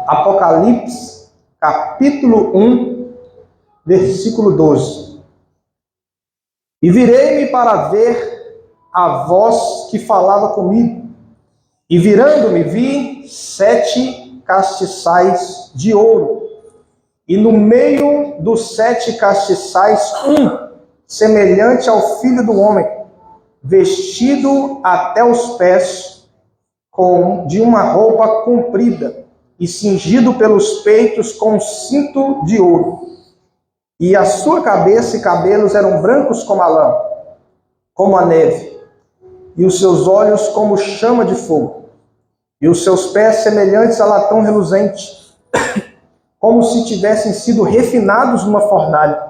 Apocalipse, capítulo 1, versículo 12. E virei-me para ver a voz que falava comigo. E virando-me, vi 7 castiçais de ouro. E no meio dos 7 castiçais, semelhante ao Filho do Homem, vestido até os pés de uma roupa comprida, e cingido pelos peitos com um cinto de ouro. E a sua cabeça e cabelos eram brancos como a lã, como a neve, e os seus olhos como chama de fogo, e os seus pés semelhantes a latão reluzente, como se tivessem sido refinados numa fornalha,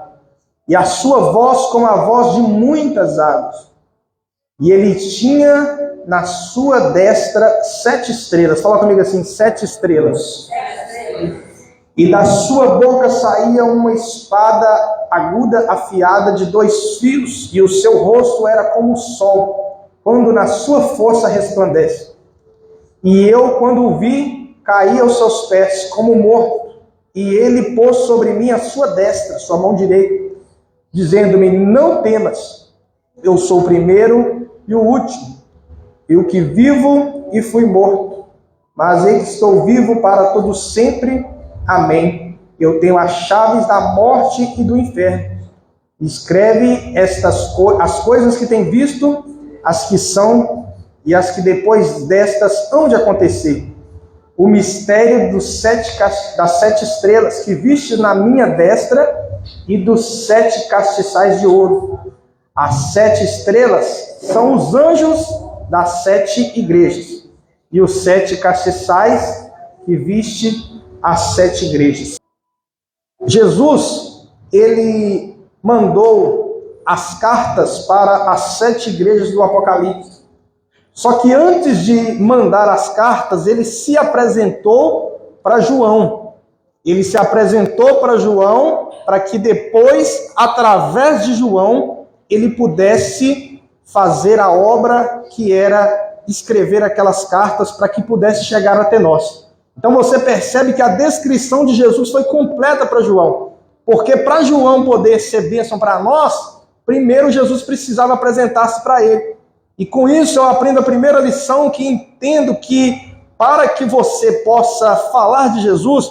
e a sua voz como a voz de muitas águas. E ele tinha na sua destra 7 estrelas. Fala comigo assim, 7 estrelas. E da sua boca saía uma espada aguda, afiada de 2 fios, e o seu rosto era como o sol, quando na sua força resplandece. E eu, quando o vi, caí aos seus pés como morto, e ele pôs sobre mim a sua destra, sua mão direita, dizendo-me: não temas, eu sou o primeiro e o último, e o que vivo e fui morto, mas eis que estou vivo para todo sempre. Amém. Eu tenho as chaves da morte e do inferno. Escreve as coisas que tem visto, as que são e as que depois destas hão de acontecer. O mistério das 7 estrelas que viste na minha destra e dos 7 castiçais de ouro. As 7 estrelas são os anjos das 7 igrejas, e os 7 castiçais que viste as 7 igrejas. Jesus, ele mandou as cartas para as 7 igrejas do Apocalipse. Só que antes de mandar as cartas, ele se apresentou para João. Ele se apresentou para João para que depois, através de João, ele pudesse fazer a obra que era escrever aquelas cartas para que pudesse chegar até nós. Então você percebe que a descrição de Jesus foi completa para João. Porque para João poder ser bênção para nós, primeiro Jesus precisava apresentar-se para ele. E com isso eu aprendo a primeira lição, que entendo que para que você possa falar de Jesus,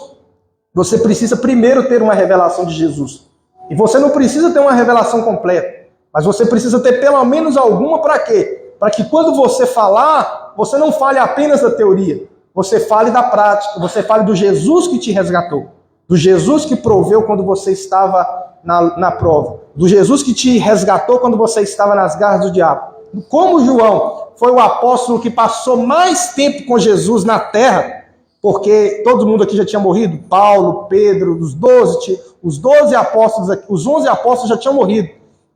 você precisa primeiro ter uma revelação de Jesus. E você não precisa ter uma revelação completa, mas você precisa ter pelo menos alguma. Para quê? Para que quando você falar, você não fale apenas da teoria, você fale da prática, você fale do Jesus que te resgatou, do Jesus que proveu quando você estava na prova, do Jesus que te resgatou quando você estava nas garras do diabo. Como João foi o apóstolo que passou mais tempo com Jesus na terra, porque todo mundo aqui já tinha morrido, Paulo, Pedro, os 12 apóstolos, os 11 apóstolos já tinham morrido,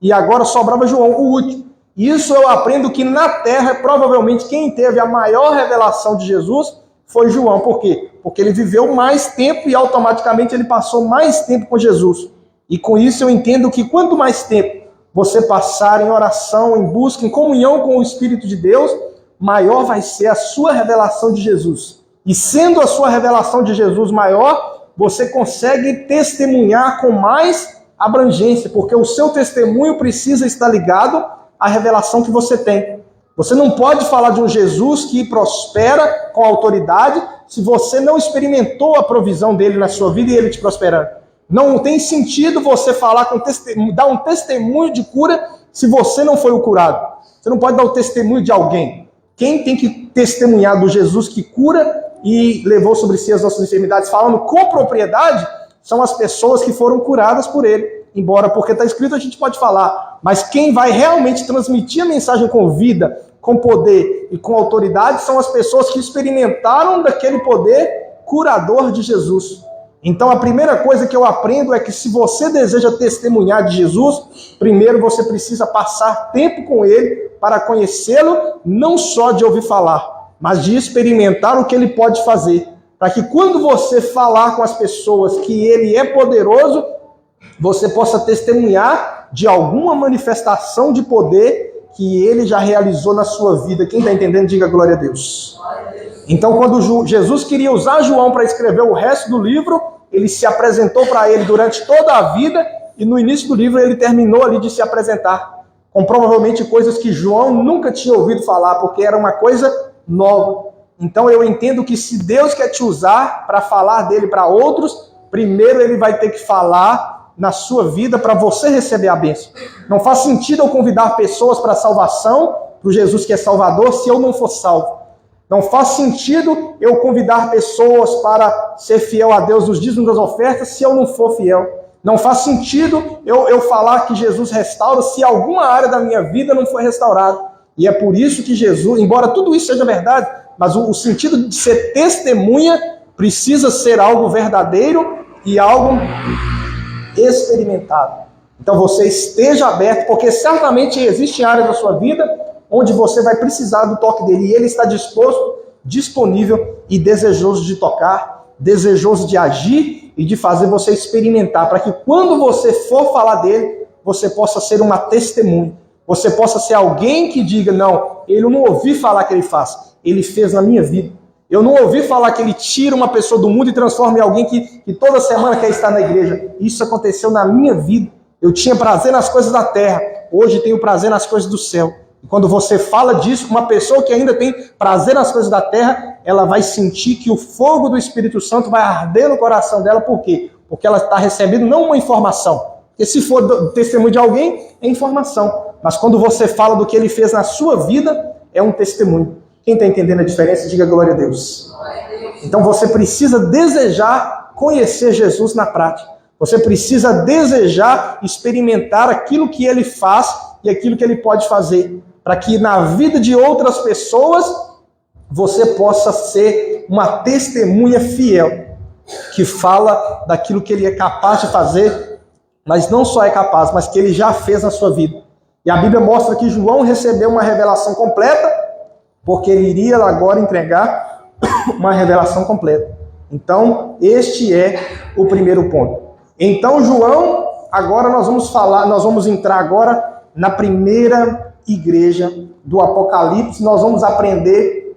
e agora sobrava João, o último. Isso eu aprendo que na terra, provavelmente, quem teve a maior revelação de Jesus foi João. Por quê? Porque ele viveu mais tempo e automaticamente ele passou mais tempo com Jesus. E com isso eu entendo que quanto mais tempo você passar em oração, em busca, em comunhão com o Espírito de Deus, maior vai ser a sua revelação de Jesus. E sendo a sua revelação de Jesus maior, você consegue testemunhar com mais abrangência, porque o seu testemunho precisa estar ligado à revelação que você tem. Você não pode falar de um Jesus que prospera com autoridade se você não experimentou a provisão dele na sua vida e ele te prosperando. Não tem sentido você falar dar um testemunho de cura se você não foi o curado. Você não pode dar o testemunho de alguém. Quem tem que testemunhar do Jesus que cura e levou sobre si as nossas enfermidades, falando com propriedade, são as pessoas que foram curadas por ele. Embora, porque está escrito, a gente pode falar. Mas quem vai realmente transmitir a mensagem com vida, com poder e com autoridade, são as pessoas que experimentaram daquele poder curador de Jesus. Então a primeira coisa que eu aprendo é que se você deseja testemunhar de Jesus, primeiro você precisa passar tempo com ele para conhecê-lo, não só de ouvir falar, mas de experimentar o que ele pode fazer. Para que quando você falar com as pessoas que ele é poderoso, você possa testemunhar de alguma manifestação de poder que ele já realizou na sua vida. Quem está entendendo, diga glória a Deus. Então, quando Jesus queria usar João para escrever o resto do livro, ele se apresentou para ele durante toda a vida, e no início do livro ele terminou ali de se apresentar, com provavelmente coisas que João nunca tinha ouvido falar, porque era uma coisa nova. Então eu entendo que se Deus quer te usar para falar dele para outros, primeiro ele vai ter que falar na sua vida para você receber a bênção. Não faz sentido eu convidar pessoas para a salvação, para o Jesus que é Salvador, se eu não for salvo. Não faz sentido eu convidar pessoas para ser fiel a Deus nos dízimos das ofertas se eu não for fiel. Não faz sentido eu falar que Jesus restaura se alguma área da minha vida não foi restaurada. E é por isso que Jesus, embora tudo isso seja verdade, mas o sentido de ser testemunha precisa ser algo verdadeiro e algo experimentado. Então você esteja aberto, porque certamente existe áreas da sua vida onde você vai precisar do toque dele, e ele está disposto, disponível e desejoso de tocar, desejoso de agir e de fazer você experimentar, para que quando você for falar dele, você possa ser uma testemunha, você possa ser alguém que diga, não, eu não ouvi falar que ele faz, ele fez na minha vida. Eu não ouvi falar que ele tira uma pessoa do mundo e transforma em alguém que toda semana quer estar na igreja. Isso aconteceu na minha vida. Eu tinha prazer nas coisas da terra, hoje tenho prazer nas coisas do céu. E quando você fala disso, uma pessoa que ainda tem prazer nas coisas da terra, ela vai sentir que o fogo do Espírito Santo vai arder no coração dela. Por quê? Porque ela está recebendo não uma informação. Porque se for do testemunho de alguém, é informação. Mas quando você fala do que ele fez na sua vida, é um testemunho. Quem está entendendo a diferença, diga glória a Deus. Então você precisa desejar conhecer Jesus na prática. Você precisa desejar experimentar aquilo que ele faz e aquilo que ele pode fazer, para que na vida de outras pessoas você possa ser uma testemunha fiel, que fala daquilo que ele é capaz de fazer, mas não só é capaz, mas que ele já fez na sua vida. E a Bíblia mostra que João recebeu uma revelação completa, porque ele iria agora entregar uma revelação completa. Então, este é o primeiro ponto. Então, João, agora nós vamos entrar agora na primeira igreja do Apocalipse. Nós vamos aprender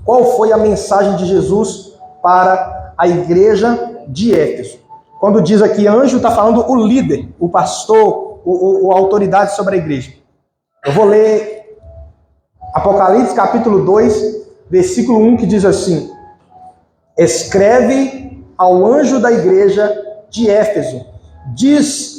qual foi a mensagem de Jesus para a igreja de Éfeso. Quando diz aqui anjo, está falando o líder, o pastor, a autoridade sobre a igreja. Eu vou ler Apocalipse capítulo 2, versículo 1, que diz assim: escreve ao anjo da igreja de Éfeso, diz,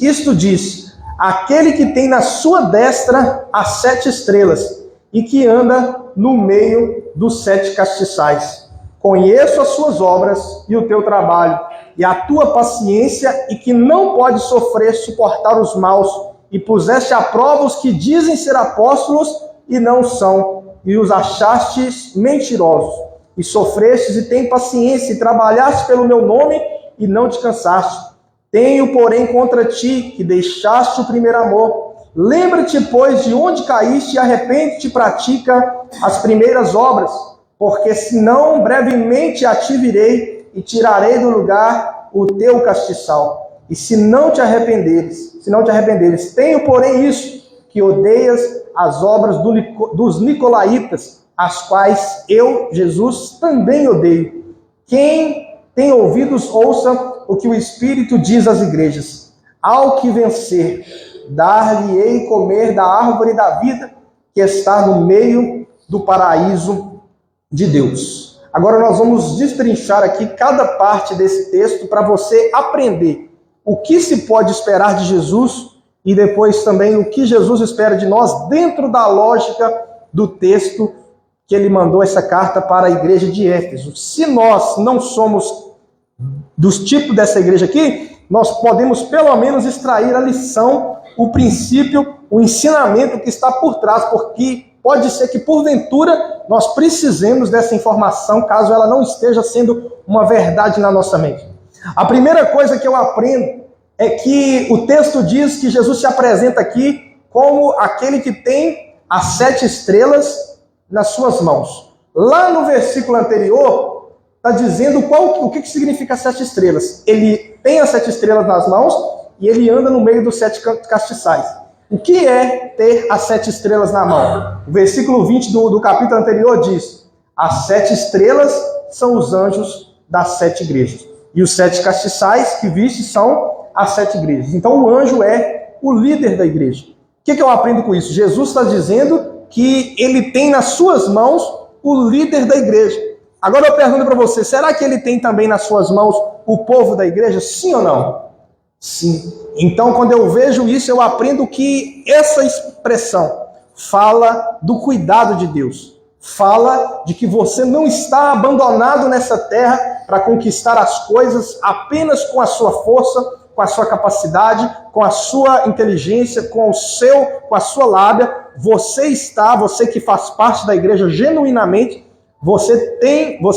aquele que tem na sua destra as 7 estrelas e que anda no meio dos 7 castiçais. Conheço as suas obras e o teu trabalho, e a tua paciência, e que não pode suportar os maus, e puseste à prova os que dizem ser apóstolos e não são, e os achastes mentirosos, e sofrestes e tem paciência, e trabalhaste pelo meu nome e não te cansaste. Tenho, porém, contra ti, que deixaste o primeiro amor. Lembra-te, pois, de onde caíste, e arrepende-te e pratica as primeiras obras, porque senão brevemente a ti virei e tirarei do lugar o teu castiçal. E se não te arrependeres, tenho, porém, isso, que odeias as obras dos nicolaítas, as quais eu, Jesus, também odeio. Quem tem ouvidos, ouça o que o Espírito diz às igrejas. Ao que vencer, dar-lhe-ei comer da árvore da vida, que está no meio do paraíso de Deus. Agora nós vamos destrinchar aqui cada parte desse texto para você aprender o que se pode esperar de Jesus e depois também o que Jesus espera de nós dentro da lógica do texto que ele mandou essa carta para a igreja de Éfeso. Se nós não somos dos tipos dessa igreja aqui, nós podemos pelo menos extrair a lição, o princípio, o ensinamento que está por trás, porque pode ser que porventura nós precisemos dessa informação, caso ela não esteja sendo uma verdade na nossa mente. A primeira coisa que eu aprendo é que o texto diz que Jesus se apresenta aqui como aquele que tem as 7 estrelas nas suas mãos. Lá no versículo anterior, está dizendo o que significa 7 estrelas. Ele tem as 7 estrelas nas mãos e ele anda no meio dos 7 castiçais. O que é ter as 7 estrelas na mão? O versículo 20 do capítulo anterior diz: as 7 estrelas são os anjos das 7 igrejas. E os 7 castiçais que viste são as 7 igrejas. Então o anjo é o líder da igreja. O que eu aprendo com isso? Jesus está dizendo que ele tem nas suas mãos o líder da igreja. Agora eu pergunto para você, será que ele tem também nas suas mãos o povo da igreja? Sim ou não? Sim. Então quando eu vejo isso, eu aprendo que essa expressão fala do cuidado de Deus. Fala de que você não está abandonado nessa terra para conquistar as coisas apenas com a sua força, com a sua capacidade, com a sua inteligência, com a sua lábia. Você que faz parte da igreja genuinamente, você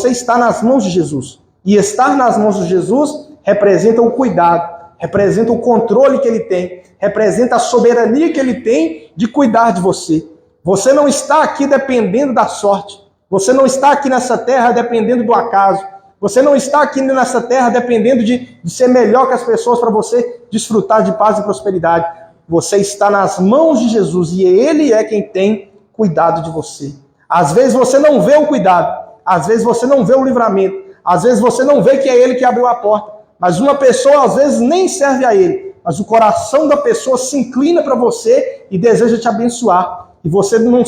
está nas mãos de Jesus. E estar nas mãos de Jesus representa o cuidado, representa o controle que ele tem, representa a soberania que ele tem de cuidar de você. Você não está aqui dependendo da sorte. Você não está aqui nessa terra dependendo do acaso. Você não está aqui nessa terra dependendo de ser melhor que as pessoas para você desfrutar de paz e prosperidade. Você está nas mãos de Jesus e ele é quem tem cuidado de você. Às vezes você não vê o cuidado. Às vezes você não vê o livramento. Às vezes você não vê que é ele que abriu a porta. Mas uma pessoa às vezes nem serve a ele. Mas o coração da pessoa se inclina para você e deseja te abençoar. E você não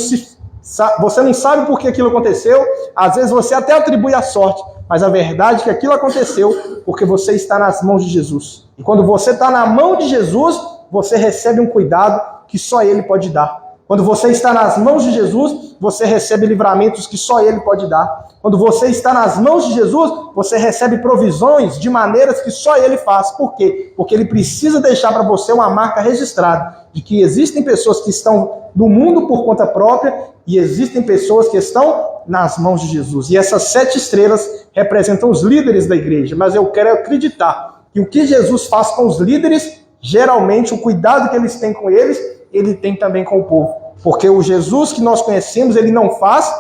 sabe por que aquilo aconteceu. Às vezes você até atribui a sorte. Mas a verdade é que aquilo aconteceu porque você está nas mãos de Jesus. E quando você está na mão de Jesus, você recebe um cuidado que só ele pode dar. Quando você está nas mãos de Jesus, você recebe livramentos que só ele pode dar. Quando você está nas mãos de Jesus, você recebe provisões de maneiras que só ele faz. Por quê? Porque ele precisa deixar para você uma marca registrada de que existem pessoas que estão no mundo por conta própria e existem pessoas que estão nas mãos de Jesus. E essas 7 estrelas representam os líderes da igreja. Mas eu quero acreditar que o que Jesus faz com os líderes, geralmente o cuidado que eles têm com eles, ele tem também com o povo. Porque o Jesus que nós conhecemos, ele não faz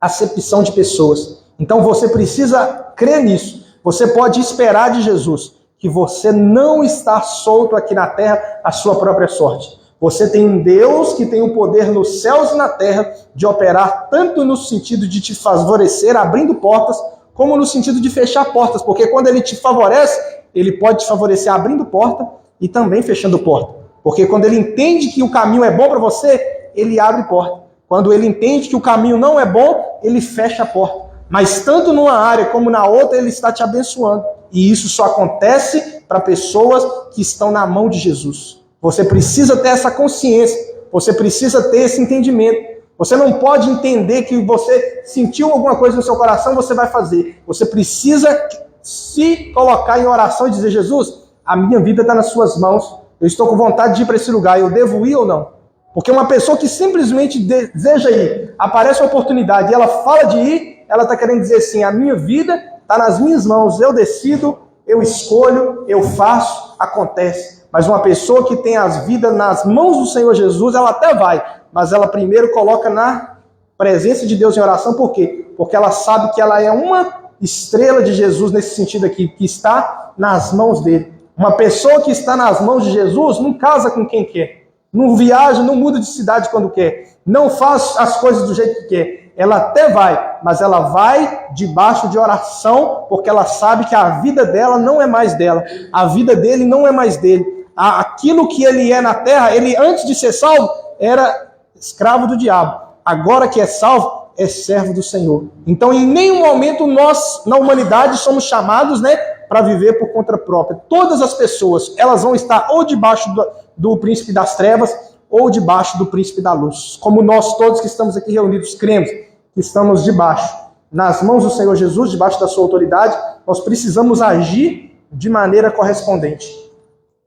acepção de pessoas. Então você precisa crer nisso. Você pode esperar de Jesus que você não está solto aqui na terra à sua própria sorte. Você tem um Deus que tem o poder nos céus e na terra de operar tanto no sentido de te favorecer abrindo portas, como no sentido de fechar portas. Porque quando ele te favorece, ele pode te favorecer abrindo porta e também fechando porta. Porque quando ele entende que o caminho é bom para você, ele abre porta. Quando ele entende que o caminho não é bom, ele fecha a porta. Mas tanto numa área como na outra, ele está te abençoando. E isso só acontece para pessoas que estão na mão de Jesus. Você precisa ter essa consciência. Você precisa ter esse entendimento. Você não pode entender que você sentiu alguma coisa no seu coração, você vai fazer. Você precisa se colocar em oração e dizer: Jesus, a minha vida está nas suas mãos. Eu estou com vontade de ir para esse lugar. Eu devo ir ou não? Porque uma pessoa que simplesmente deseja ir, aparece uma oportunidade e ela fala de ir, ela está querendo dizer assim: a minha vida está nas minhas mãos. Eu decido, eu escolho, eu faço, acontece. Mas uma pessoa que tem as vidas nas mãos do Senhor Jesus, ela até vai, mas ela primeiro coloca na presença de Deus em oração. Por quê? Porque ela sabe que ela é uma estrela de Jesus nesse sentido aqui, que está nas mãos dele. Uma pessoa que está nas mãos de Jesus não casa com quem quer, não viaja, não muda de cidade quando quer, não faz as coisas do jeito que quer. Ela até vai, mas ela vai debaixo de oração, porque ela sabe que a vida dela não é mais dela, a vida dele não é mais dele. Aquilo que ele é na terra, ele antes de ser salvo era escravo do diabo. Agora que é salvo, é servo do Senhor. Então em nenhum momento nós, na humanidade, somos chamados, para viver por conta própria. Todas as pessoas, elas vão estar ou debaixo do príncipe das trevas, ou debaixo do príncipe da luz. Como nós todos que estamos aqui reunidos cremos que estamos debaixo, nas mãos do Senhor Jesus, debaixo da sua autoridade, nós precisamos agir de maneira correspondente.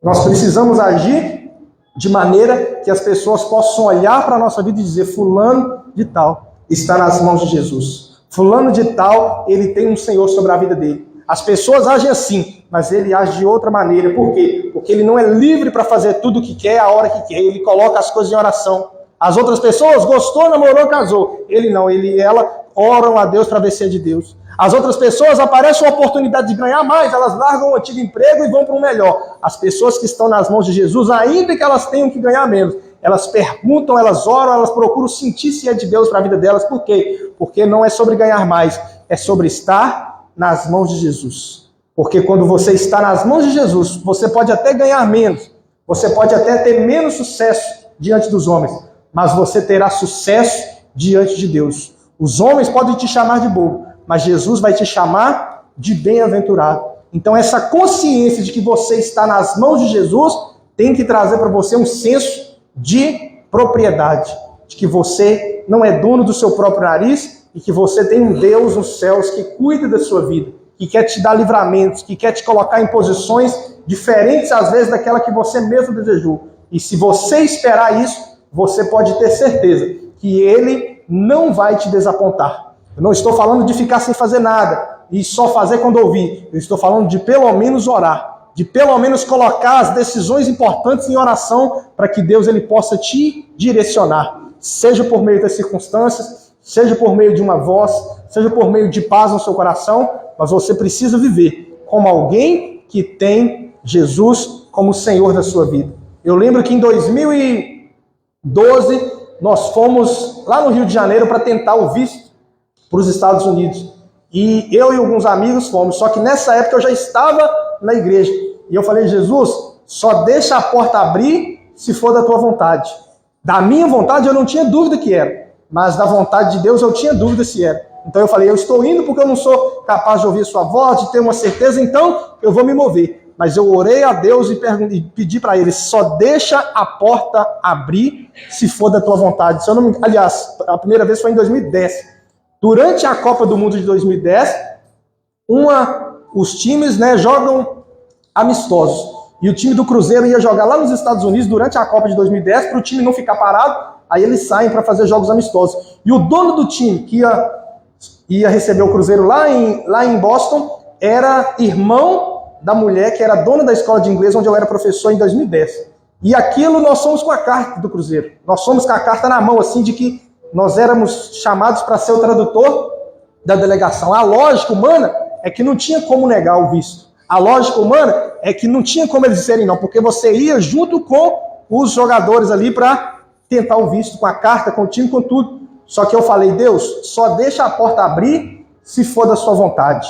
Nós precisamos agir de maneira que as pessoas possam olhar para a nossa vida e dizer: fulano de tal está nas mãos de Jesus. Fulano de tal, ele tem um Senhor sobre a vida dele. As pessoas agem assim, mas ele age de outra maneira. Por quê? Porque ele não é livre para fazer tudo o que quer, a hora que quer. Ele coloca as coisas em oração. As outras pessoas gostou, namorou, casou. Ele não, ele e ela oram a Deus para ver se é de Deus. As outras pessoas, aparece uma oportunidade de ganhar mais, elas largam o antigo emprego e vão para um melhor. As pessoas que estão nas mãos de Jesus, ainda que elas tenham que ganhar menos, elas perguntam, elas oram, elas procuram sentir se é de Deus para a vida delas. Por quê? Porque não é sobre ganhar mais, é sobre estar nas mãos de Jesus. Porque quando você está nas mãos de Jesus, você pode até ganhar menos, você pode até ter menos sucesso diante dos homens, mas você terá sucesso diante de Deus. Os homens podem te chamar de bobo, mas Jesus vai te chamar de bem-aventurado. Então essa consciência de que você está nas mãos de Jesus tem que trazer para você um senso de propriedade, de que você não é dono do seu próprio nariz e que você tem um Deus nos céus que cuida da sua vida, que quer te dar livramentos, que quer te colocar em posições diferentes às vezes daquela que você mesmo desejou. E se você esperar isso, você pode ter certeza que Ele não vai te desapontar. Eu não estou falando de ficar sem fazer nada e só fazer quando ouvir. Eu estou falando de pelo menos orar, de pelo menos colocar as decisões importantes em oração para que Deus ele possa te direcionar, seja por meio das circunstâncias, seja por meio de uma voz, seja por meio de paz no seu coração, mas você precisa viver como alguém que tem Jesus como Senhor da sua vida. Eu lembro que em 2012 nós fomos lá no Rio de Janeiro para tentar o visto para os Estados Unidos. E eu e alguns amigos fomos, só que nessa época eu já estava na igreja. E eu falei, Jesus, só deixa a porta abrir se for da tua vontade. Da minha vontade eu não tinha dúvida que era, mas da vontade de Deus eu tinha dúvida se era. Então eu falei, eu estou indo porque eu não sou capaz de ouvir a sua voz, de ter uma certeza, então eu vou me mover. Mas eu orei a Deus e pedi para ele, só deixa a porta abrir se for da tua vontade. Se eu não me... Aliás, a primeira vez foi em 2010. Durante a Copa do Mundo de 2010, os times jogam amistosos. E o time do Cruzeiro ia jogar lá nos Estados Unidos durante a Copa de 2010, para o time não ficar parado, aí eles saem para fazer jogos amistosos. E o dono do time que ia receber o Cruzeiro lá em Boston era irmão da mulher que era dona da escola de inglês onde eu era professor em 2010. E aquilo nós somos com a carta do Cruzeiro. Nós somos com a carta na mão, assim, de que nós éramos chamados para ser o tradutor da delegação. A lógica humana é que não tinha como negar o visto. A lógica humana é que não tinha como eles disserem não, porque você ia junto com os jogadores ali para tentar o visto, com a carta, com o time, com tudo. Só que eu falei, Deus, só deixa a porta abrir se for da sua vontade.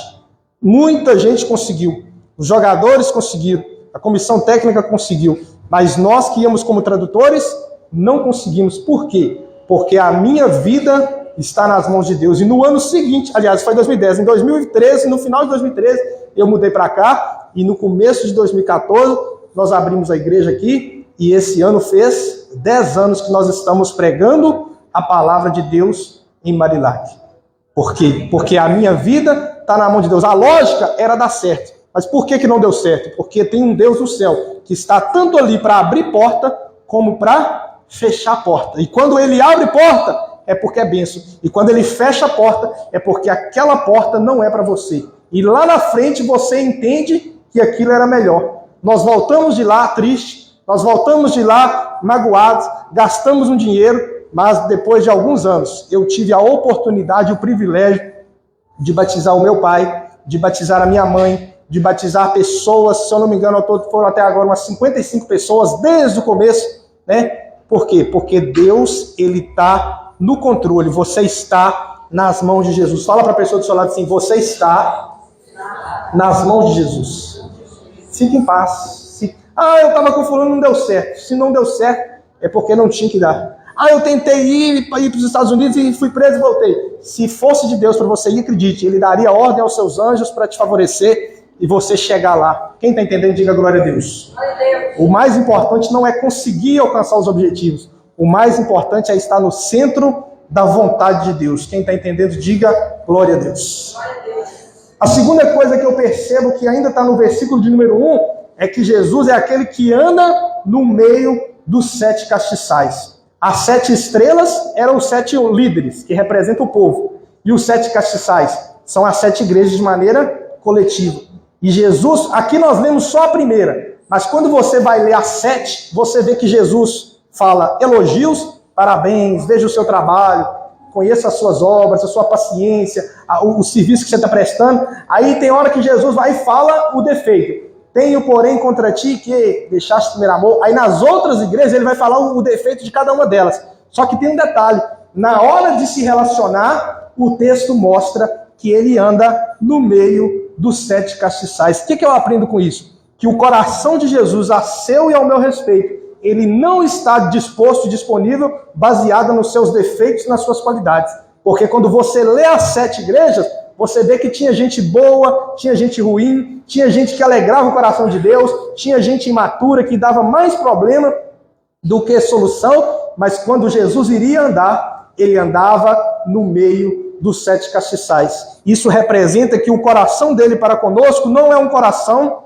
Muita gente conseguiu. Os jogadores conseguiram, a comissão técnica conseguiu, mas nós que íamos como tradutores não conseguimos. Por quê? Porque a minha vida está nas mãos de Deus. E no ano seguinte, aliás, foi 2010, em 2013, no final de 2013, eu mudei para cá, e no começo de 2014, nós abrimos a igreja aqui, e esse ano fez 10 anos que nós estamos pregando a palavra de Deus em Marilade. Por quê? Porque a minha vida está na mão de Deus. A lógica era dar certo. Mas por que não deu certo? Porque tem um Deus no céu que está tanto ali para abrir porta como para fechar porta. E quando ele abre porta, é porque é bênção. E quando ele fecha a porta, é porque aquela porta não é para você. E lá na frente você entende que aquilo era melhor. Nós voltamos de lá triste, nós voltamos de lá magoados, gastamos um dinheiro, mas depois de alguns anos eu tive a oportunidade e o privilégio de batizar o meu pai, de batizar a minha mãe, de batizar pessoas, se eu não me engano, foram até agora umas 55 pessoas desde o começo, né? Por quê? Porque Deus, ele está no controle, você está nas mãos de Jesus. Fala para a pessoa do seu lado assim, você está nas mãos de Jesus. Fique em paz. Eu estava com fulano, não deu certo. Se não deu certo, é porque não tinha que dar. Eu tentei ir para os Estados Unidos e fui preso e voltei. Se fosse de Deus para você ir, acredite, ele daria ordem aos seus anjos para te favorecer e você chegar lá. Quem está entendendo, diga glória a Deus. O mais importante não é conseguir alcançar os objetivos. O mais importante é estar no centro da vontade de Deus. Quem está entendendo, diga glória a Deus. A segunda coisa que eu percebo que ainda está no versículo de número 1 é que Jesus é aquele que anda no meio dos 7 castiçais. As 7 estrelas eram os 7 líderes, que representam o povo. E os 7 castiçais são as 7 igrejas de maneira coletiva. E Jesus, aqui nós lemos só a primeira, mas quando você vai ler as 7, você vê que Jesus fala elogios, parabéns, veja o seu trabalho, conheço as suas obras, a sua paciência, o serviço que você está prestando. Aí tem hora que Jesus vai e fala o defeito. Tenho, porém, contra ti que deixaste o primeiro amor. Aí nas outras igrejas ele vai falar o defeito de cada uma delas. Só que tem um detalhe. Na hora de se relacionar, o texto mostra que ele anda no meio dos 7 castiçais. O que eu aprendo com isso? Que o coração de Jesus, a seu e ao meu respeito, ele não está disposto e disponível baseado nos seus defeitos e nas suas qualidades. Porque quando você lê as 7 igrejas, você vê que tinha gente boa, tinha gente ruim, tinha gente que alegrava o coração de Deus, tinha gente imatura que dava mais problema do que solução, mas quando Jesus iria andar, ele andava no meio dos 7 castiçais. Isso representa que o coração dele para conosco não é um coração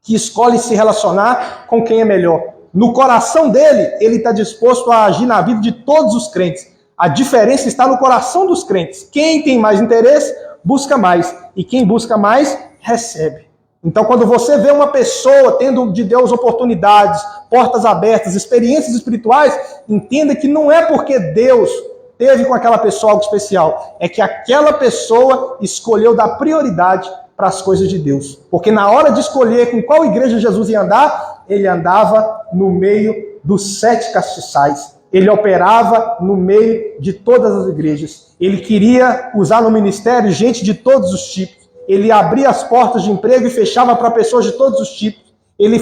que escolhe se relacionar com quem é melhor. No coração dele, ele está disposto a agir na vida de todos os crentes. A diferença está no coração dos crentes. Quem tem mais interesse, busca mais. E quem busca mais, recebe. Então, quando você vê uma pessoa tendo de Deus oportunidades, portas abertas, experiências espirituais, entenda que não é porque Deus teve com aquela pessoa algo especial. É que aquela pessoa escolheu dar prioridade para as coisas de Deus. Porque na hora de escolher com qual igreja Jesus ia andar, ele andava no meio dos 7 castiçais. Ele operava no meio de todas as igrejas. Ele queria usar no ministério gente de todos os tipos. Ele abria as portas de emprego e fechava para pessoas de todos os tipos. Ele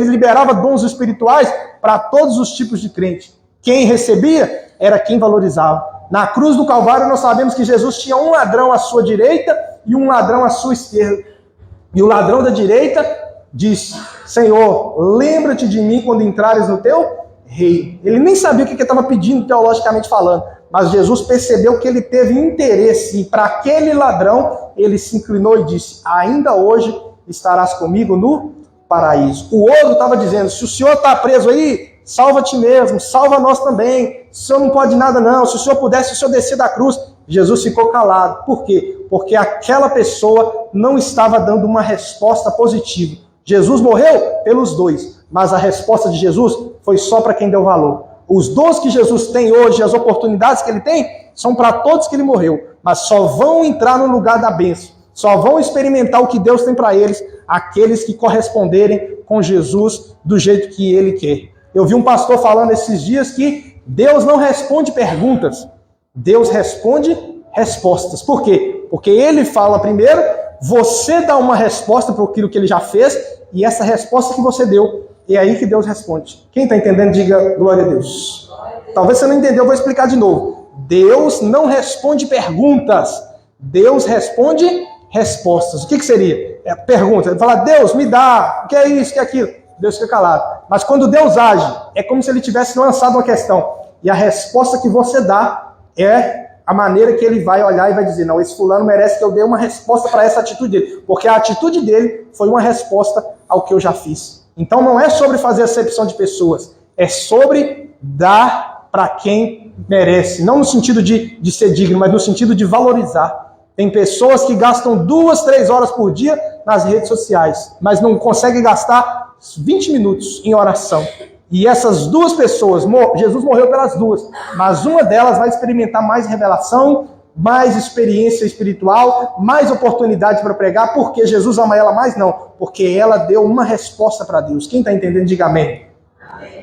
liberava dons espirituais para todos os tipos de crente. Quem recebia era quem valorizava. Na cruz do Calvário nós sabemos que Jesus tinha um ladrão à sua direita e um ladrão à sua esquerda. E o ladrão da direita diz: Senhor, lembra-te de mim quando entrares no teu reino. Ele nem sabia o que ele estava pedindo teologicamente falando, mas Jesus percebeu que ele teve interesse e para aquele ladrão ele se inclinou e disse: ainda hoje estarás comigo no paraíso. O outro estava dizendo: se o senhor está preso aí, salva a ti mesmo, salva nós também. O senhor não pode nada não, se o senhor pudesse, se o senhor descer da cruz. Jesus ficou calado. Por quê? Porque aquela pessoa não estava dando uma resposta positiva. Jesus morreu pelos dois, mas a resposta de Jesus foi só para quem deu valor. Os dons que Jesus tem hoje, as oportunidades que ele tem, são para todos que ele morreu, mas só vão entrar no lugar da bênção, só vão experimentar o que Deus tem para eles, aqueles que corresponderem com Jesus do jeito que ele quer. Eu vi um pastor falando esses dias que Deus não responde perguntas, Deus responde respostas. Por quê? Porque ele fala primeiro, você dá uma resposta para aquilo que ele já fez, e essa resposta que você deu, é aí que Deus responde. Quem está entendendo, diga glória a Deus. Talvez você não entendeu, eu vou explicar de novo. Deus não responde perguntas, Deus responde respostas. O que seria? Pergunta. Ele fala: Deus, me dá, o que é isso, o que é aquilo? Deus fica calado. Mas quando Deus age, é como se ele tivesse lançado uma questão. E a resposta que você dá é a maneira que ele vai olhar e vai dizer: não, esse fulano merece que eu dê uma resposta para essa atitude dele. Porque a atitude dele foi uma resposta ao que eu já fiz. Então não é sobre fazer acepção de pessoas, é sobre dar para quem merece. Não no sentido de ser digno, mas no sentido de valorizar. Tem pessoas que gastam 2, 3 horas por dia nas redes sociais, mas não conseguem gastar 20 minutos em oração. E essas 2 pessoas, Jesus morreu pelas 2, mas uma delas vai experimentar mais revelação, mais experiência espiritual, mais oportunidade para pregar. Porque Jesus ama ela mais? Não, porque ela deu uma resposta para Deus. Quem está entendendo, diga amém.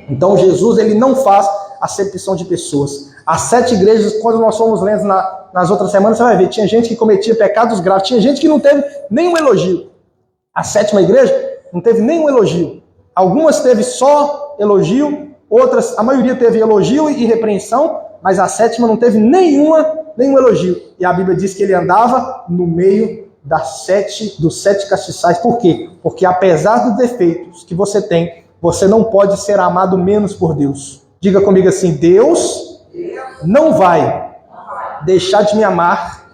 Então Jesus, ele não faz acepção de pessoas. As 7 igrejas, quando nós fomos lendo nas outras semanas, você vai ver, tinha gente que cometia pecados graves, tinha gente que não teve nenhum elogio. A 7ª igreja não teve nenhum elogio. Algumas teve só elogio, outras, a maioria teve elogio e repreensão, mas a 7ª não teve nenhum elogio. E a Bíblia diz que ele andava no meio dos 7 castiçais. Por quê? Porque apesar dos defeitos que você tem, você não pode ser amado menos por Deus. Diga comigo assim: Deus não vai deixar de me amar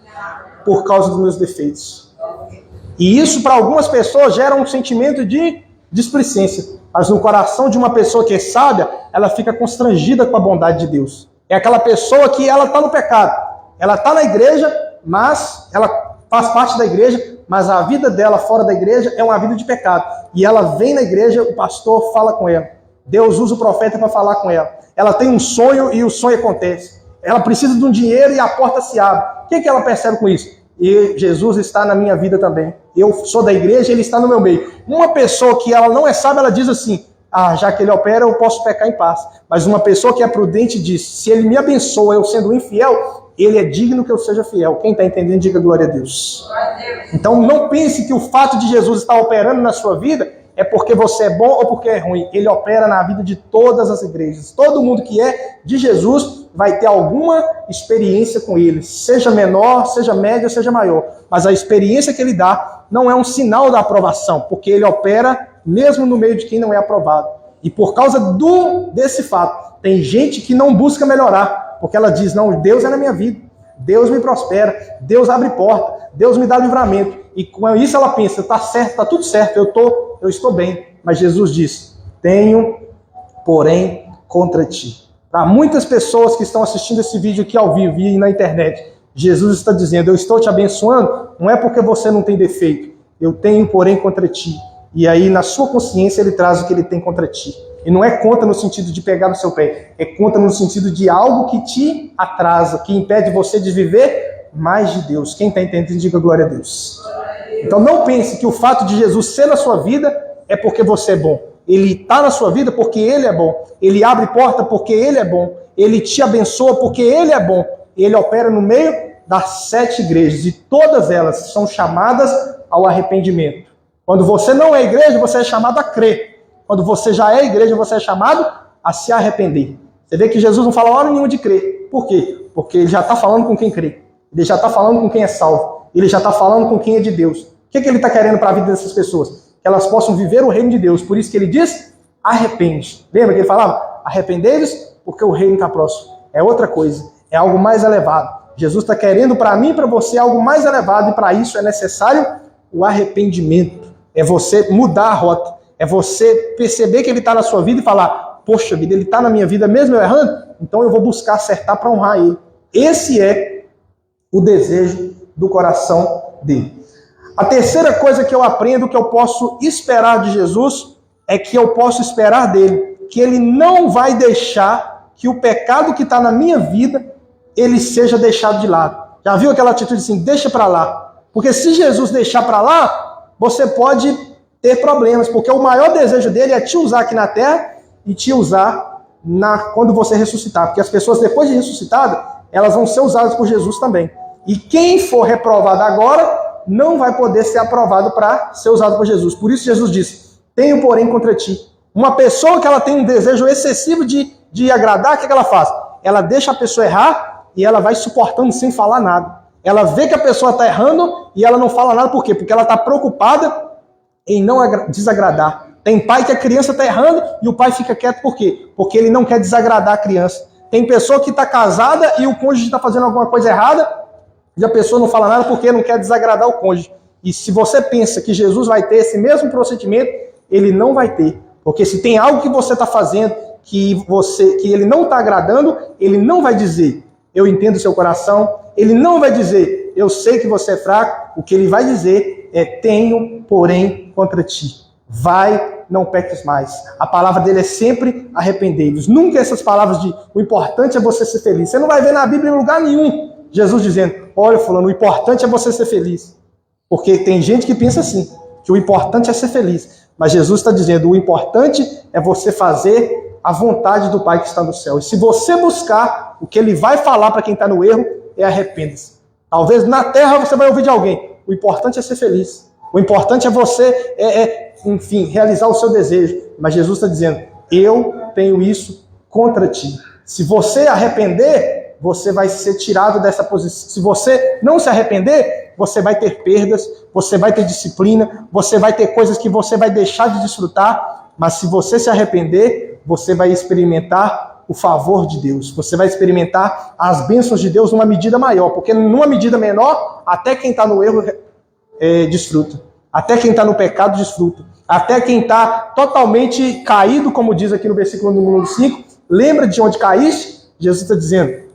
por causa dos meus defeitos. E isso para algumas pessoas gera um sentimento de displicência. Mas no coração de uma pessoa que é sábia, ela fica constrangida com a bondade de Deus. É aquela pessoa que ela está no pecado. Ela está na igreja, mas ela faz parte da igreja, mas a vida dela fora da igreja é uma vida de pecado. E ela vem na igreja, o pastor fala com ela. Deus usa o profeta para falar com ela. Ela tem um sonho e o sonho acontece. ela precisa de um dinheiro e a porta se abre. O que ela percebe com isso? E Jesus está na minha vida também. Eu sou da igreja, ele está no meu meio. Uma pessoa que ela não é sábia, ela diz assim, já que ele opera, eu posso pecar em paz. Mas uma pessoa que é prudente diz, se ele me abençoa, eu sendo infiel, ele é digno que eu seja fiel. Quem está entendendo, diga glória a Deus. Então não pense que o fato de Jesus estar operando na sua vida é porque você é bom ou porque é ruim. Ele opera na vida de todas as igrejas. Todo mundo que é de Jesus vai ter alguma experiência com ele. Seja menor, seja média, seja maior. Mas a experiência que ele dá não é um sinal da aprovação, porque ele opera mesmo no meio de quem não é aprovado. E por causa desse fato, tem gente que não busca melhorar, porque ela diz, não, Deus é na minha vida, Deus me prospera, Deus abre porta, Deus me dá livramento. E com isso ela pensa, tá certo, tá tudo certo, eu estou bem. Mas Jesus diz, tenho, porém, contra ti. Para muitas pessoas que estão assistindo esse vídeo aqui ao vivo e na internet, Jesus está dizendo, eu estou te abençoando, não é porque você não tem defeito, eu tenho, porém, contra ti. E aí, na sua consciência, ele traz o que ele tem contra ti. E não é contra no sentido de pegar no seu pé, é contra no sentido de algo que te atrasa, que impede você de viver mais de Deus. Quem está entendendo, diga glória a Deus. Então não pense que o fato de Jesus ser na sua vida é porque você é bom. Ele está na sua vida porque ele é bom. Ele abre porta porque ele é bom. Ele te abençoa porque ele é bom. Ele opera no meio das 7 igrejas e todas elas são chamadas ao arrependimento. Quando você não é igreja, você é chamado a crer. Quando você já é igreja, você é chamado a se arrepender. Você vê que Jesus não fala hora nenhuma de crer. Por quê? Porque ele já está falando com quem crê. Ele já está falando com quem é salvo. Ele já está falando com quem é de Deus. O que ele está querendo para a vida dessas pessoas? Que elas possam viver o reino de Deus. Por isso que ele diz, arrepende. Lembra que ele falava? Arrependei-vos porque o reino está próximo. É outra coisa. É algo mais elevado. Jesus está querendo para mim e para você algo mais elevado. E para isso é necessário o arrependimento. É você mudar a rota. É você perceber que ele está na sua vida e falar, poxa vida, ele está na minha vida mesmo eu errando? Então eu vou buscar acertar para honrar ele. Esse é o desejo do coração dele. A terceira coisa que eu aprendo, que eu posso esperar de Jesus, é que eu posso esperar dele, que ele não vai deixar que o pecado que está na minha vida, ele seja deixado de lado. Já viu aquela atitude assim, deixa para lá? Porque se Jesus deixar para lá, você pode ter problemas, porque o maior desejo dele é te usar aqui na terra e te usar quando você ressuscitar. Porque as pessoas, depois de ressuscitadas, elas vão ser usadas por Jesus também. E quem for reprovado agora, não vai poder ser aprovado para ser usado por Jesus. Por isso Jesus disse, tenho porém contra ti. Uma pessoa que ela tem um desejo excessivo de agradar, o que ela faz? Ela deixa a pessoa errar e ela vai suportando sem falar nada. Ela vê que a pessoa está errando e ela não fala nada. Por quê? Porque ela está preocupada em não desagradar. Tem pai que a criança está errando e o pai fica quieto por quê? Porque ele não quer desagradar a criança. Tem pessoa que está casada e o cônjuge está fazendo alguma coisa errada e a pessoa não fala nada porque não quer desagradar o cônjuge. E se você pensa que Jesus vai ter esse mesmo procedimento, ele não vai ter. Porque se tem algo que você está fazendo que ele não está agradando, ele não vai dizer, eu entendo o seu coração. Ele não vai dizer, eu sei que você é fraco. O que ele vai dizer é, tenho, porém, contra ti. Vai, não peques mais. A palavra dele é sempre arrependei-vos. Nunca essas palavras de o importante é você ser feliz. Você não vai ver na Bíblia em lugar nenhum Jesus dizendo, olha fulano, o importante é você ser feliz. Porque tem gente que pensa assim, que o importante é ser feliz. Mas Jesus está dizendo, o importante é você fazer a vontade do Pai que está no céu. E se você buscar, o que ele vai falar para quem está no erro é arrependa-se. Talvez na terra você vai ouvir de alguém, o importante é ser feliz. O importante é você, enfim, realizar o seu desejo. Mas Jesus está dizendo, eu tenho isso contra ti. Se você arrepender, você vai ser tirado dessa posição. Se você não se arrepender, você vai ter perdas, você vai ter disciplina, você vai ter coisas que você vai deixar de desfrutar. Mas se você se arrepender, você vai experimentar o favor de Deus. Você vai experimentar as bênçãos de Deus numa medida maior. Porque numa medida menor, até quem está no erro desfruta. Até quem está no pecado desfruta. Até quem está totalmente caído, como diz aqui no versículo número 5, lembra de onde caíste? Jesus está dizendo,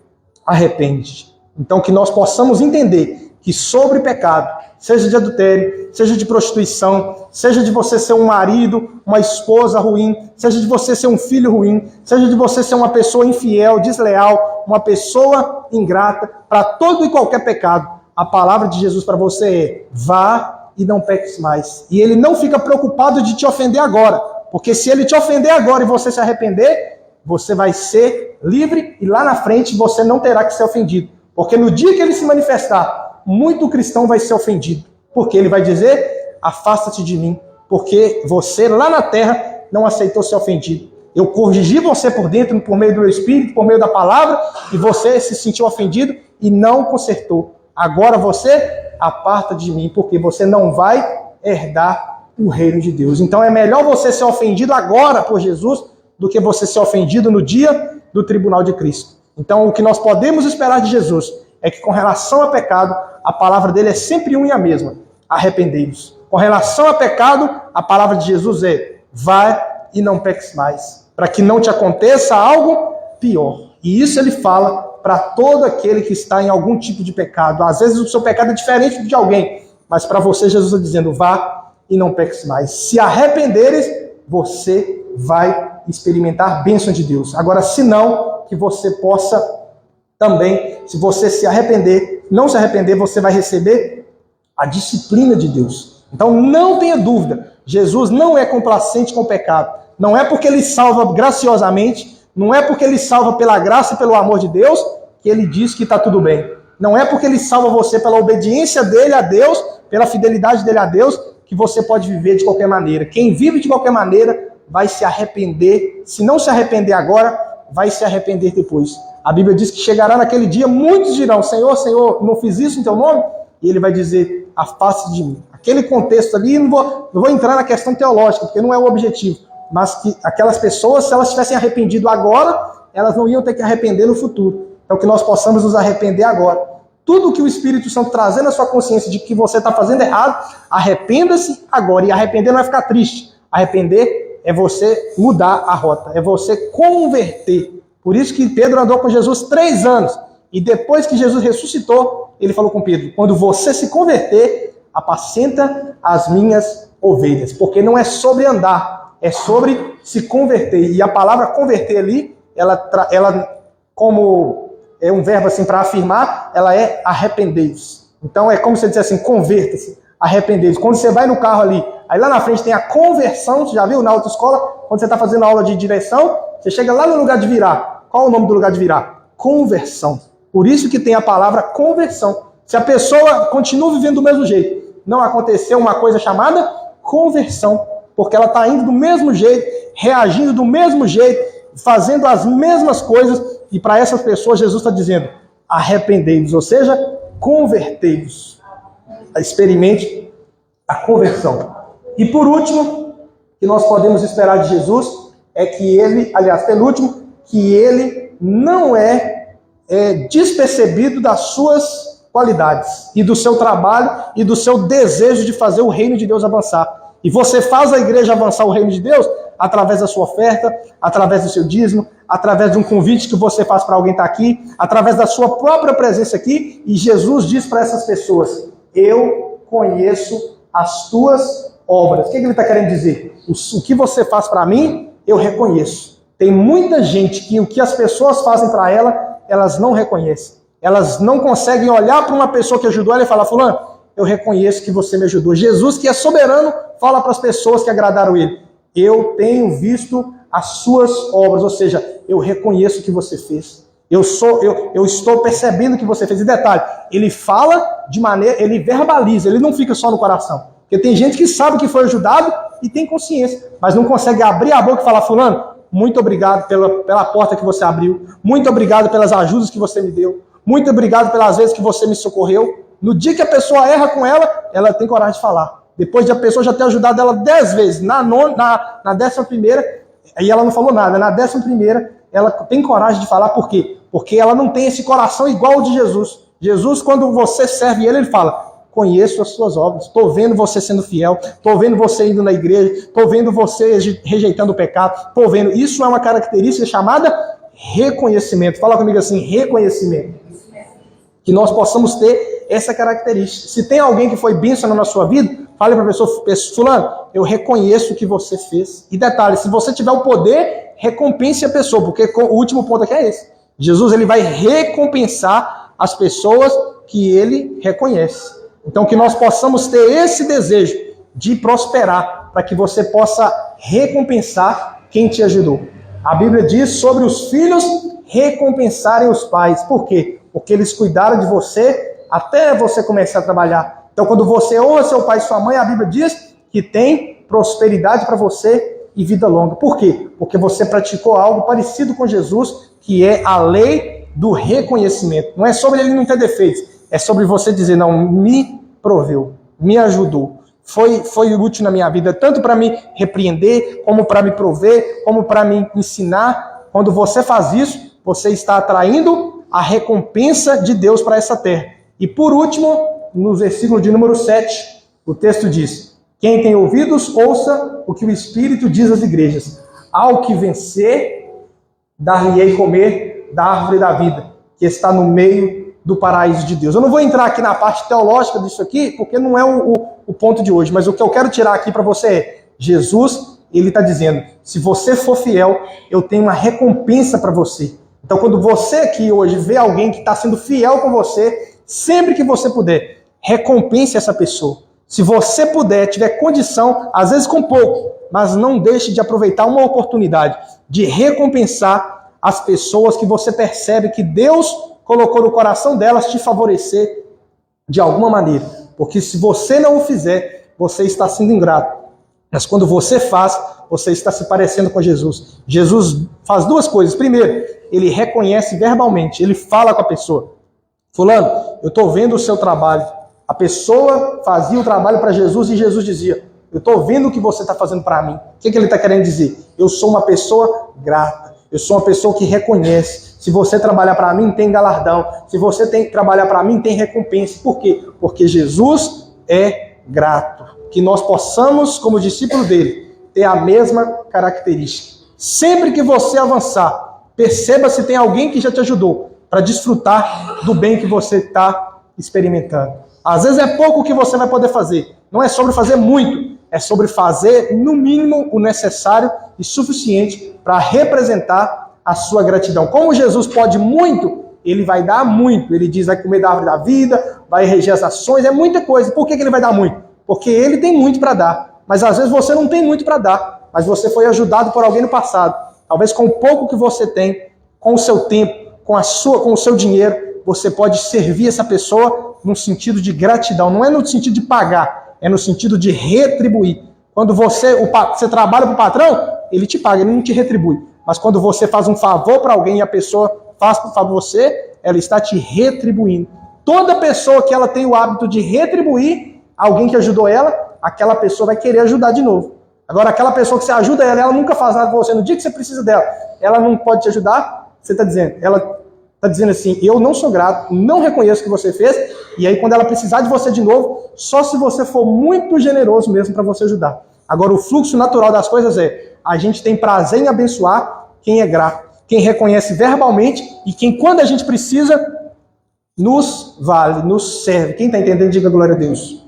arrepende. Então que nós possamos entender que sobre pecado, seja de adultério, seja de prostituição, seja de você ser um marido, uma esposa ruim, seja de você ser um filho ruim, seja de você ser uma pessoa infiel, desleal, uma pessoa ingrata, para todo e qualquer pecado, a palavra de Jesus para você é: vá e não peques mais. E ele não fica preocupado de te ofender agora, porque se ele te ofender agora e você se arrepender, você vai ser livre e lá na frente você não terá que ser ofendido. Porque no dia que ele se manifestar, muito cristão vai ser ofendido. Porque ele vai dizer: afasta-te de mim, porque você lá na terra não aceitou ser ofendido. Eu corrigi você por dentro, por meio do meu espírito, por meio da palavra, e você se sentiu ofendido e não consertou. Agora você aparta de mim, porque você não vai herdar o reino de Deus. Então é melhor você ser ofendido agora por Jesus do que você ser ofendido no dia do tribunal de Cristo. Então o que nós podemos esperar de Jesus é que com relação a pecado, a palavra dele é sempre uma e a mesma: arrependei-vos. Com relação a pecado, a palavra de Jesus é: vai e não peques mais, para que não te aconteça algo pior. E isso ele fala para todo aquele que está em algum tipo de pecado. Às vezes o seu pecado é diferente do de alguém, mas para você Jesus está dizendo: vá e não peques mais. Se arrependeres, você vai experimentar a bênção de Deus. Agora, se não, que você possa também, se você se arrepender, não se arrepender, você vai receber a disciplina de Deus. Então não tenha dúvida, Jesus não é complacente com o pecado. Não é porque ele salva graciosamente, não é porque ele salva pela graça e pelo amor de Deus, que ele diz que está tudo bem. Não é porque ele salva você pela obediência dele a Deus, pela fidelidade dele a Deus, que você pode viver de qualquer maneira. Quem vive de qualquer maneira vai se arrepender. Se não se arrepender agora, vai se arrepender depois. A Bíblia diz que chegará naquele dia, muitos dirão: Senhor, Senhor, não fiz isso em teu nome? E ele vai dizer: afaste de mim. Aquele contexto ali, não vou entrar na questão teológica, porque não é o objetivo. Mas que aquelas pessoas, se elas tivessem arrependido agora, elas não iam ter que arrepender no futuro. Então que nós possamos nos arrepender agora. Tudo que o Espírito Santo trazer na sua consciência de que você está fazendo errado, arrependa-se agora. E arrepender não é ficar triste. Arrepender é você mudar a rota, é você converter. Por isso que Pedro andou com Jesus 3 anos. E depois que Jesus ressuscitou, ele falou com Pedro: quando você se converter, apacenta as minhas ovelhas. Porque não é sobre andar, é sobre se converter. E a palavra converter ali, ela como é um verbo assim para afirmar, ela é arrependei-vos. Então é como se ele dissesse assim: converta-se, arrependei-vos. Quando você vai no carro ali, aí lá na frente tem a conversão, você já viu na autoescola? Quando você está fazendo aula de direção, você chega lá no lugar de virar. Qual é o nome do lugar de virar? Conversão. Por isso que tem a palavra conversão. Se a pessoa continua vivendo do mesmo jeito, não aconteceu uma coisa chamada conversão, porque ela está indo do mesmo jeito, reagindo do mesmo jeito, fazendo as mesmas coisas, e para essas pessoas Jesus está dizendo: arrependei-vos, ou seja, convertei-vos. Experimente a conversão. E por último, que nós podemos esperar de Jesus é que ele, aliás, penúltimo, que ele não é despercebido das suas qualidades e do seu trabalho e do seu desejo de fazer o reino de Deus avançar. E você faz a igreja avançar o reino de Deus através da sua oferta, através do seu dízimo, através de um convite que você faz para alguém estar aqui, através da sua própria presença aqui. E Jesus diz para essas pessoas: eu conheço as tuas obras. O que ele está querendo dizer? O que você faz para mim, eu reconheço. Tem muita gente que o que as pessoas fazem para ela, elas não reconhecem. Elas não conseguem olhar para uma pessoa que ajudou ela e falar: fulano, eu reconheço que você me ajudou. Jesus, que é soberano, fala para as pessoas que agradaram ele: eu tenho visto as suas obras, ou seja, eu reconheço o que você fez. Eu estou percebendo o que você fez. E detalhe, ele fala de maneira, ele verbaliza, ele não fica só no coração. Porque tem gente que sabe que foi ajudado e tem consciência, mas não consegue abrir a boca e falar: fulano, muito obrigado pela porta que você abriu, muito obrigado pelas ajudas que você me deu, muito obrigado pelas vezes que você me socorreu. No dia que a pessoa erra com ela tem coragem de falar. Depois de a pessoa já ter ajudado ela 10 vezes, na 11ª, aí ela não falou nada, na 11ª ela tem coragem de falar. Por quê? Porque ela não tem esse coração igual ao de Jesus. Jesus, quando você serve ele fala: conheço as suas obras, estou vendo você sendo fiel, estou vendo você indo na igreja, estou vendo você rejeitando o pecado, estou vendo. Isso é uma característica chamada reconhecimento. Fala comigo assim: reconhecimento. Que nós possamos ter ter essa característica. Se tem alguém que foi bênção na sua vida, fale para a pessoa, fulano, eu reconheço o que você fez. E detalhe, se você tiver o poder, recompense a pessoa, porque o último ponto aqui é esse. Jesus ele vai recompensar as pessoas que ele reconhece. Então que nós possamos ter esse desejo de prosperar, para que você possa recompensar quem te ajudou. A Bíblia diz sobre os filhos recompensarem os pais. Por quê? Porque eles cuidaram de você até você começar a trabalhar. Então quando você honra seu pai e sua mãe, a Bíblia diz que tem prosperidade para você e vida longa. Por quê? Porque você praticou algo parecido com Jesus, que é a lei do reconhecimento. Não é sobre ele não ter defeitos, é sobre você dizer, não, me proveu, me ajudou. Foi útil na minha vida, tanto para me repreender, como para me prover, como para me ensinar. Quando você faz isso, você está atraindo a recompensa de Deus para essa terra. E por último, no versículo de número 7, o texto diz, quem tem ouvidos, ouça o que o Espírito diz às igrejas. Ao que vencer, dar-lhe-ei comer da árvore da vida, que está no meio do paraíso de Deus. Eu não vou entrar aqui na parte teológica disso aqui, porque não é o ponto de hoje, mas o que eu quero tirar aqui para você é, Jesus, ele está dizendo, se você for fiel, eu tenho uma recompensa para você. Então quando você aqui hoje vê alguém que está sendo fiel com você, sempre que você puder, recompense essa pessoa. Se você puder, tiver condição, às vezes com pouco, mas não deixe de aproveitar uma oportunidade de recompensar as pessoas que você percebe que Deus colocou no coração delas te favorecer de alguma maneira. Porque se você não o fizer, você está sendo ingrato. Mas quando você faz, você está se parecendo com Jesus. Jesus faz duas coisas. Primeiro, ele reconhece verbalmente, ele fala com a pessoa. Fulano, eu estou vendo o seu trabalho. A pessoa fazia o trabalho para Jesus e Jesus dizia, eu estou vendo o que você está fazendo para mim. O que ele está querendo dizer? Eu sou uma pessoa grata. Eu sou uma pessoa que reconhece. Se você trabalhar para mim, tem galardão. Se você trabalhar para mim, tem recompensa. Por quê? Porque Jesus é grato. Que nós possamos, como discípulo dele, ter a mesma característica. Sempre que você avançar, perceba se tem alguém que já te ajudou para desfrutar do bem que você está experimentando. Às vezes é pouco que você vai poder fazer. Não é sobre fazer muito. É sobre fazer, no mínimo, o necessário e suficiente para representar a sua gratidão. Como Jesus pode muito, ele vai dar muito. Ele diz, vai comer da árvore da vida, vai reger as nações, é muita coisa. Por que ele vai dar muito? Porque ele tem muito para dar. Mas às vezes você não tem muito para dar, mas você foi ajudado por alguém no passado. Talvez com o pouco que você tem, com o seu tempo, com o seu dinheiro, você pode servir essa pessoa no sentido de gratidão. Não é no sentido de pagar, é no sentido de retribuir. Quando você trabalha para o patrão, ele te paga, ele não te retribui. Mas quando você faz um favor para alguém e a pessoa faz para você, ela está te retribuindo. Toda pessoa que ela tem o hábito de retribuir alguém que ajudou ela, aquela pessoa vai querer ajudar de novo. Agora, aquela pessoa que você ajuda ela nunca faz nada para você. No dia que você precisa dela, ela não pode te ajudar, você está dizendo, ela está dizendo assim, eu não sou grato, não reconheço o que você fez, e aí quando ela precisar de você de novo, só se você for muito generoso mesmo para você ajudar. Agora, o fluxo natural das coisas é, a gente tem prazer em abençoar quem é grato, quem reconhece verbalmente e quem, quando a gente precisa, nos vale, nos serve. Quem está entendendo, diga glória a Deus.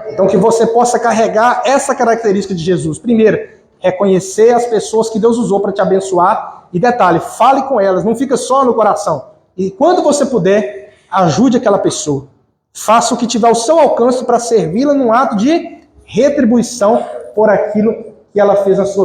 Então, que você possa carregar essa característica de Jesus. Primeiro, reconhecer as pessoas que Deus usou para te abençoar. E detalhe, fale com elas, não fica só no coração. E quando você puder, ajude aquela pessoa. Faça o que tiver ao seu alcance para servi-la num ato de retribuição por aquilo que ela fez na sua vida.